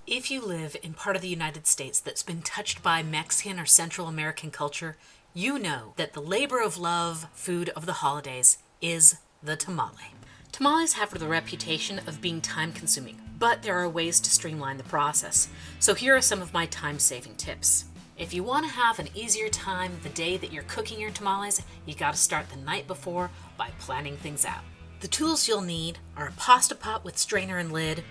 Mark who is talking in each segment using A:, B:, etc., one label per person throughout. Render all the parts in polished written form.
A: If you live in part of the United States that's been touched by Mexican or Central American culture, you know that the labor of love food of the holidays is the tamale. Tamales have the reputation of being time consuming, but there are ways to streamline the process. So here are some of my time-saving tips. If you want to have an easier time the day that you're cooking your tamales, you gotta start the night before by planning things out. The tools you'll need are a pasta pot with strainer and lid,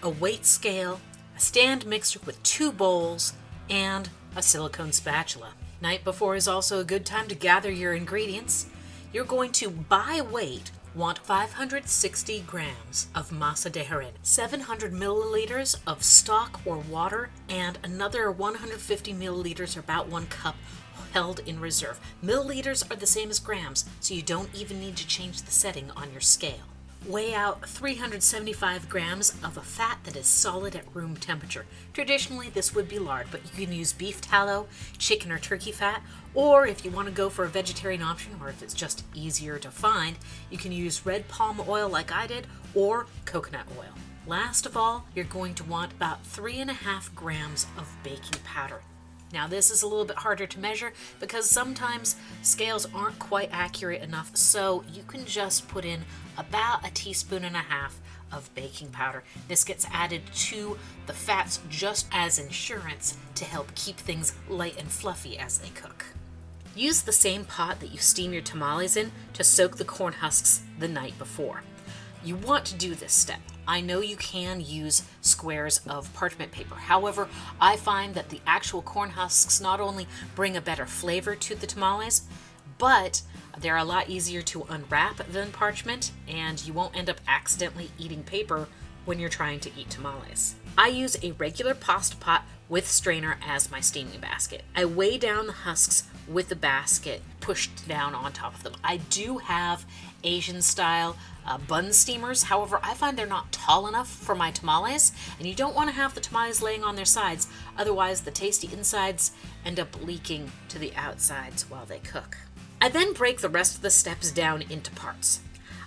A: a weight scale, a stand mixer with 2 bowls, and a silicone spatula. Night before is also a good time to gather your ingredients. You're going to, by weight, want 560 grams of masa de harina, 700 milliliters of stock or water, and another 150 milliliters, or about 1 cup, held in reserve. Milliliters are the same as grams, so you don't even need to change the setting on your scale. Weigh out 375 grams of a fat that is solid at room temperature. Traditionally, this would be lard, but you can use beef tallow, chicken or turkey fat, or if you want to go for a vegetarian option, or if it's just easier to find, you can use red palm oil like I did, or coconut oil. Last of all, you're going to want about 3.5 grams of baking powder. Now this is a little bit harder to measure because sometimes scales aren't quite accurate enough, so you can just put in about 1.5 teaspoons of baking powder. This gets added to the fats just as insurance to help keep things light and fluffy as they cook. Use the same pot that you steam your tamales in to soak the corn husks the night before. You want to do this step. I know you can use squares of parchment paper. However, I find that the actual corn husks not only bring a better flavor to the tamales, but they're a lot easier to unwrap than parchment, and you won't end up accidentally eating paper when you're trying to eat tamales. I use a regular pasta pot with strainer as my steaming basket. I weigh down the husks with the basket pushed down on top of them. I do have Asian style bun steamers. However, I find they're not tall enough for my tamales, and you don't want to have the tamales laying on their sides. Otherwise, the tasty insides end up leaking to the outsides while they cook. I then break the rest of the steps down into parts.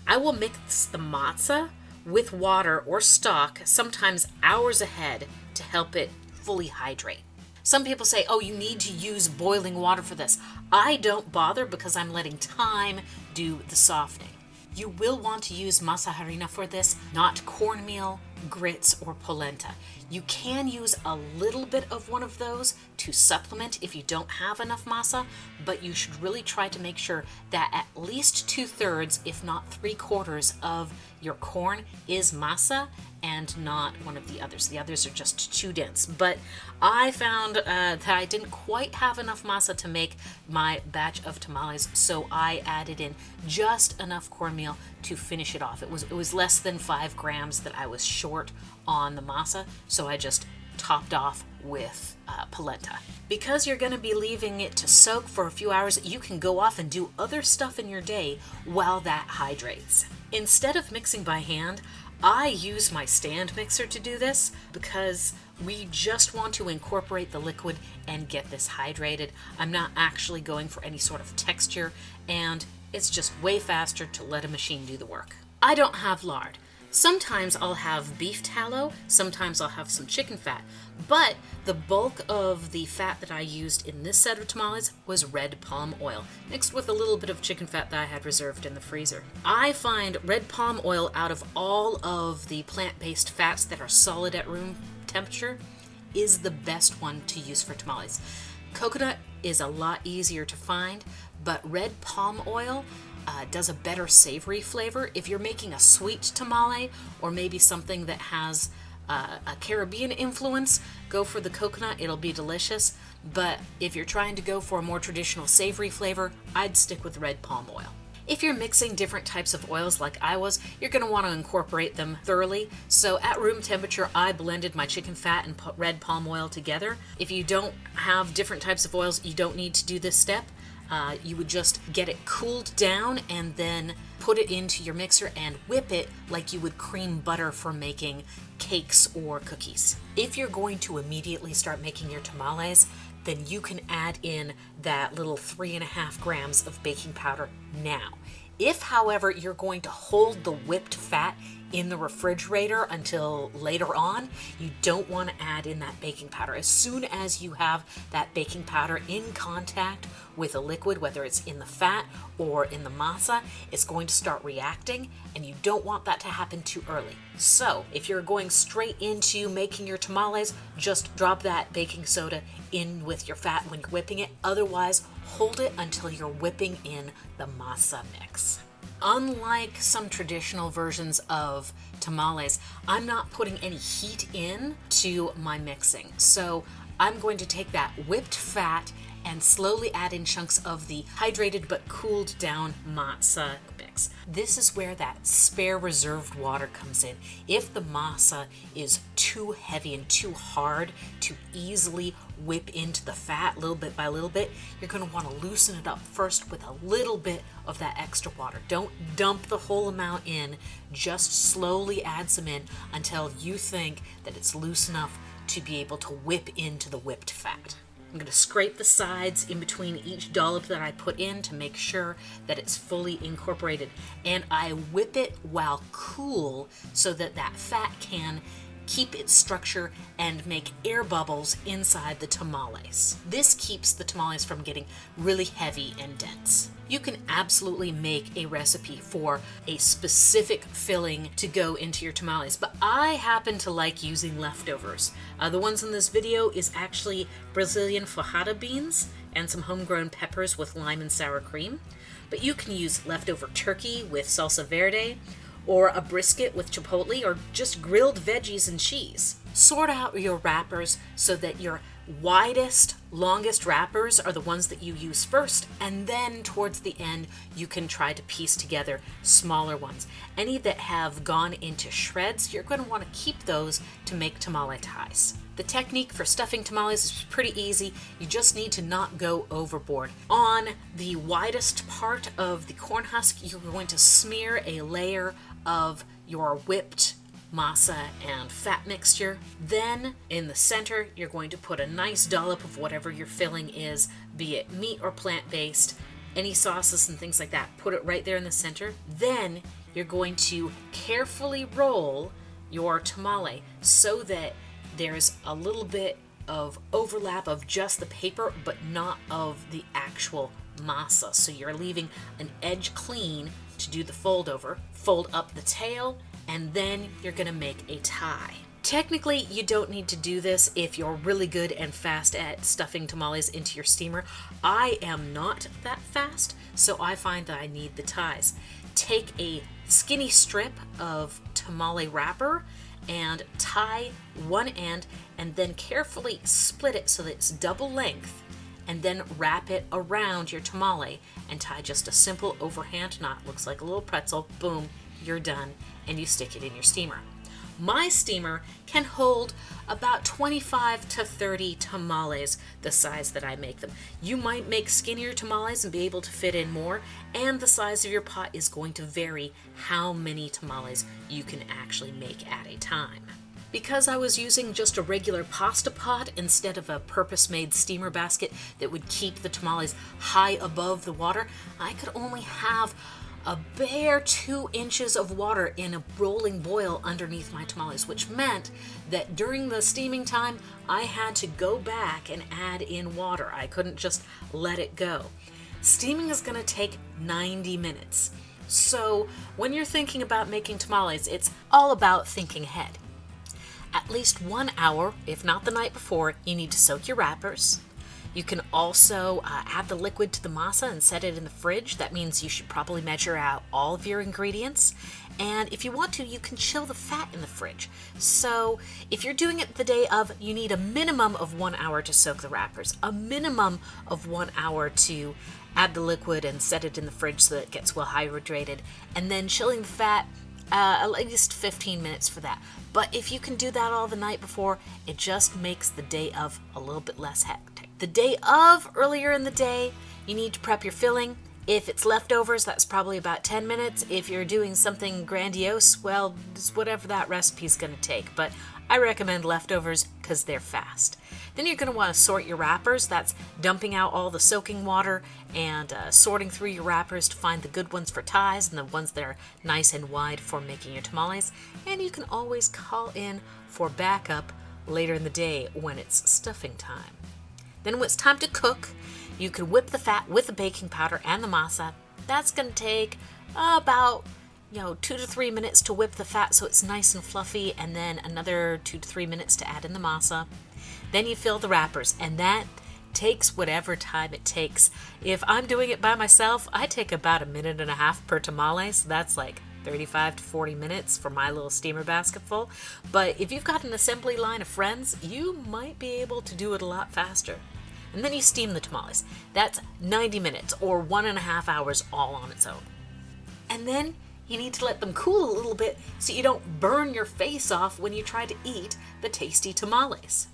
A: I will mix the masa with water or stock, sometimes hours ahead, to help it fully hydrate. Some people say, oh, you need to use boiling water for this. I don't bother because I'm letting time do the softening. You will want to use masa harina for this, not cornmeal, grits, or polenta. You can use a little bit of one of those to supplement if you don't have enough masa, but you should really try to make sure that at least 2/3, if not 3/4 of your corn is masa and not one of the others. The others are just too dense. But I found that I didn't quite have enough masa to make my batch of tamales, so I added in just enough cornmeal to finish it off. It was less than 5 grams that I was short on the masa, so I just topped off with polenta. Because you're going to be leaving it to soak for a few hours, you can go off and do other stuff in your day while that hydrates. Instead of mixing by hand, I use my stand mixer to do this because we just want to incorporate the liquid and get this hydrated. I'm not actually going for any sort of texture, and it's just way faster to let a machine do the work. I don't have lard. Sometimes I'll have beef tallow, sometimes I'll have some chicken fat, but the bulk of the fat that I used in this set of tamales was red palm oil, mixed with a little bit of chicken fat that I had reserved in the freezer. I find red palm oil, out of all of the plant-based fats that are solid at room temperature, is the best one to use for tamales. Coconut is a lot easier to find, but red palm oil does a better savory flavor. If you're making a sweet tamale, or maybe something that has a Caribbean influence, go for the coconut, it'll be delicious. But if you're trying to go for a more traditional savory flavor, I'd stick with red palm oil. If you're mixing different types of oils like I was, you're going to want to incorporate them thoroughly. So at room temperature, I blended my chicken fat and red palm oil together. If you don't have different types of oils, you don't need to do this step. You would just get it cooled down and then put it into your mixer and whip it like you would cream butter for making cakes or cookies. If you're going to immediately start making your tamales, then you can add in that little 3.5 grams of baking powder now. If, however, you're going to hold the whipped fat in the refrigerator until later on, you don't want to add in that baking powder. As soon as you have that baking powder in contact with a liquid, whether it's in the fat or in the masa, it's going to start reacting, and you don't want that to happen too early. So if you're going straight into making your tamales, just drop that baking soda in with your fat when you're whipping it. Otherwise, hold it until you're whipping in the masa mix. Unlike some traditional versions of tamales, I'm not putting any heat in to my mixing. So I'm going to take that whipped fat and slowly add in chunks of the hydrated but cooled down masa mix. This is where that spare reserved water comes in. If the masa is too heavy and too hard to easily whip into the fat little bit by little bit, you're going to want to loosen it up first with a little bit of that extra water. Don't dump the whole amount in, just slowly add some in until you think that it's loose enough to be able to whip into the whipped fat. I'm going to scrape the sides in between each dollop that I put in to make sure that it's fully incorporated. And I whip it while cool so that that fat can keep its structure and make air bubbles inside the tamales. This keeps the tamales from getting really heavy and dense. You can absolutely make a recipe for a specific filling to go into your tamales, but I happen to like using leftovers. The ones in this video is actually Brazilian fajada beans and some homegrown peppers with lime and sour cream. But you can use leftover turkey with salsa verde, or a brisket with chipotle, or just grilled veggies and cheese. Sort out your wrappers so that your widest, longest wrappers are the ones that you use first, and then towards the end you can try to piece together smaller ones. Any that have gone into shreds, you're going to want to keep those to make tamale ties. The technique for stuffing tamales is pretty easy. You just need to not go overboard. On the widest part of the corn husk, you're going to smear a layer of your whipped masa and fat mixture. Then in the center, you're going to put a nice dollop of whatever your filling is, be it meat or plant-based, any sauces and things like that. Put it right there in the center. Then you're going to carefully roll your tamale so that there's a little bit of overlap of just the paper, but not of the actual masa. So you're leaving an edge clean to do the fold over. Fold up the tail, and then you're going to make a tie. Technically, you don't need to do this if you're really good and fast at stuffing tamales into your steamer. I am not that fast, so I find that I need the ties. Take a skinny strip of tamale wrapper and tie one end, and then carefully split it so that it's double length, and then wrap it around your tamale and tie just a simple overhand knot. Looks like a little pretzel. Boom, you're done, and you stick it in your steamer. My steamer can hold about 25 to 30 tamales, the size that I make them. You might make skinnier tamales and be able to fit in more, and the size of your pot is going to vary how many tamales you can actually make at a time. Because I was using just a regular pasta pot instead of a purpose-made steamer basket that would keep the tamales high above the water, I could only have a bare 2 inches of water in a rolling boil underneath my tamales, which meant that during the steaming time, I had to go back and add in water. I couldn't just let it go. Steaming is going to take 90 minutes. So when you're thinking about making tamales, it's all about thinking ahead. At least 1 hour, if not the night before, you need to soak your wrappers. You can also add the liquid to the masa and set it in the fridge. That means you should probably measure out all of your ingredients. And if you want to, you can chill the fat in the fridge. So if you're doing it the day of, you need a minimum of 1 hour to soak the wrappers, a minimum of 1 hour to add the liquid and set it in the fridge so that it gets well hydrated, and then chilling the fat, at least 15 minutes for that. But if you can do that all the night before, it just makes the day of a little bit less hectic. The day of, earlier in the day, you need to prep your filling, If it's leftovers, that's probably about 10 minutes. If you're doing something grandiose, well, it's whatever that recipe's going to take. But I recommend leftovers because they're fast. Then you're going to want to sort your wrappers. That's dumping out all the soaking water and sorting through your wrappers to find the good ones for ties and the ones that are nice and wide for making your tamales. And you can always call in for backup later in the day when it's stuffing time. Then when it's time to cook, you can whip the fat with the baking powder and the masa. That's going to take about 2 to 3 minutes to whip the fat so it's nice and fluffy, and then another 2 to 3 minutes to add in the masa. Then you fill the wrappers, and that takes whatever time it takes. If I'm doing it by myself, I take about 1.5 minutes per tamale, so that's like 35 to 40 minutes for my little steamer basket full. But if you've got an assembly line of friends, you might be able to do it a lot faster. And then you steam the tamales. That's 90 minutes or 1.5 hours all on its own. And then you need to let them cool a little bit so you don't burn your face off when you try to eat the tasty tamales.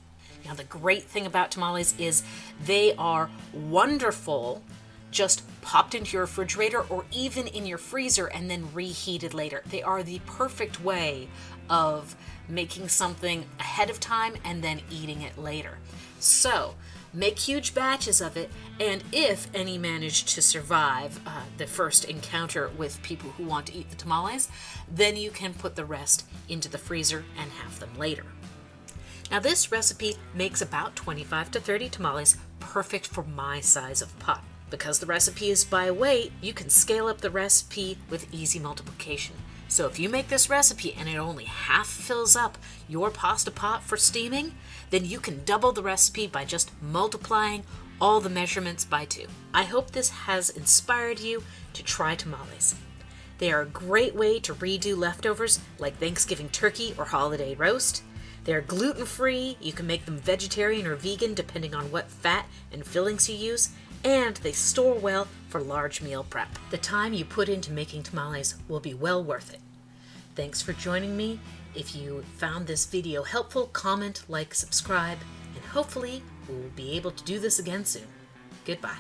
A: Now, the great thing about tamales is they are wonderful just popped into your refrigerator or even in your freezer and then reheated later. They are the perfect way of making something ahead of time and then eating it later. So, make huge batches of it, and if any manage to survive the first encounter with people who want to eat the tamales, then you can put the rest into the freezer and have them later. Now, this recipe makes about 25 to 30 tamales, perfect for my size of pot. Because the recipe is by weight, you can scale up the recipe with easy multiplication. So if you make this recipe and it only half fills up your pasta pot for steaming, then you can double the recipe by just multiplying all the measurements by 2. I hope this has inspired you to try tamales. They are a great way to redo leftovers like Thanksgiving turkey or holiday roast. They're gluten-free, you can make them vegetarian or vegan depending on what fat and fillings you use, and they store well for large meal prep. The time you put into making tamales will be well worth it. Thanks for joining me. If you found this video helpful, comment, like, subscribe, and hopefully we'll be able to do this again soon. Goodbye.